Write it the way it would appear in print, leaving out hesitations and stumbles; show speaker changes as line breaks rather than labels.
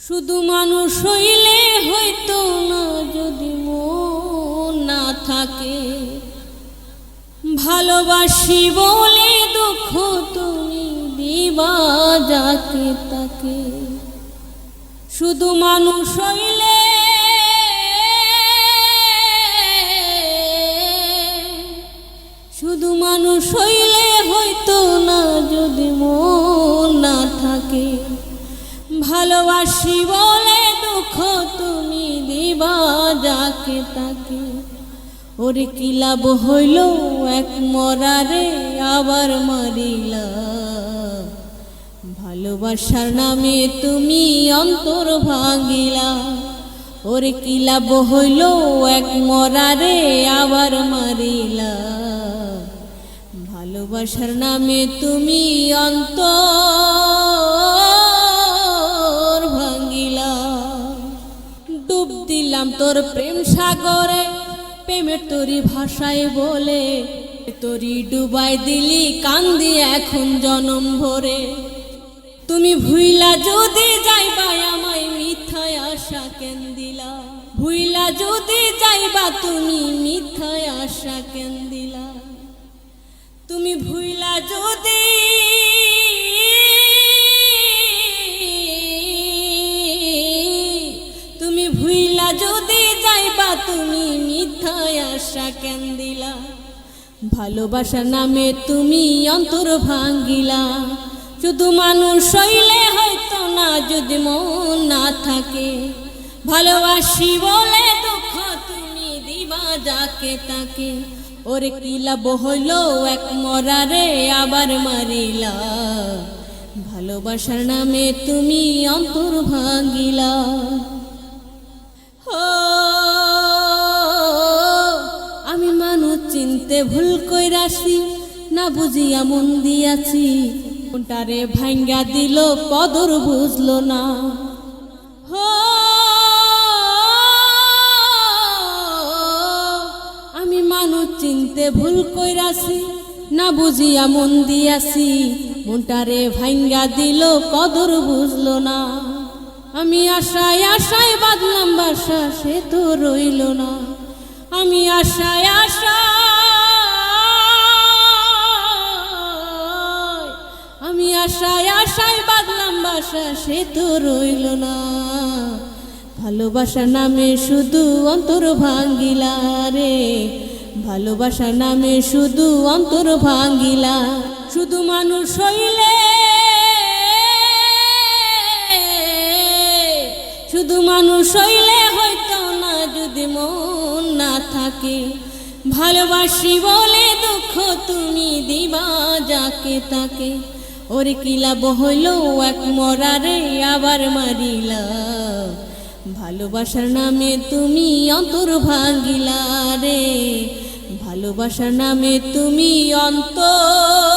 শুধু মানুষ হইলে হয়তো না যদি মন না থাকে, ভালোবাসি বলে দুঃখ তুমি দিবা যাকে তাকে। শুধু মানুষ হইলে হয়তো না যদি মন না থাকে, ভালোবাসি বলে দুঃখ তুমি দিবা যাকে তাকে। ওরে কি লাভ হইল এক মরারে আবার মারিলা, ভালোবাসার নামে তুমি অন্তর ভাঙিলা। ওরে কি লাভ হইল এক মরারে আবার মারিলা, ভালোবাসার নামে তুমি অন্তর ভাঙিলা। ডুব দিলাম তোর প্রেম সাগরে, প্রেমের তোরি ভাষায় বলে, তোরি ডুবাই দিলি কান্দি এখন জনম ভরে। তুমি ভুইলা যদি যাইবা আমায় মিথ্যায় আশা কেন দিলা, ভুইলা যদি যাইবা তুমি মিথ্যায় আশা কেন দিলা। তুমি ভুইলা যদি যাইবা তুমি মিথ্যায় আশা কেন দিলা। ভালোবাসার নামে তুমি অন্তর ভাঙ্গিলা। শুধু মানুষ হইলে হয়তো না যদি মন না থাকে, ভালোবাসি বলে দুঃখ তুমি দিবা যাকে তাকে। ওরে কি লাভ হইল এক মরারে আবার মারিলা, ভালোবাসার নামে তুমি অন্তর ভাঙ্গিলা। আমি মানুষ চিনতে ভুল কইরাছি, না বুঝিয়া মন দিয়াছি, কোনটারে ভাঙ্গা দিল কদর বুঝলো না। আমি মানুষ চিনতে ভুল কইরাছি, না বুঝিয়া মন দিয়াছি, মনটারে ভাঙ্গা দিল কদর বুঝলো না। আমি আশায় আশায় বাঁধলাম বাসা, সে তো রইল না। আমি আশায় আশায় বাঁধলাম বাসা, সে তো রইল না। ভালোবাসার নামে শুধু অন্তর ভাঙ্গিলা রে, ভালোবাসার নামে শুধু অন্তর ভাঙ্গিলা। শুধু মানুষ হইলে হয়তো না যদি মন না থাকে, ভালোবাসি বলে দুঃখ তুমি দিবা যাকে তাকে। ওরে কি লাভ হইল এক মরারে আবার মারিলা, ভালোবাসার নামে তুমি অন্তর ভাঙ্গিলা রে, ভালোবাসার নামে তুমি অন্তর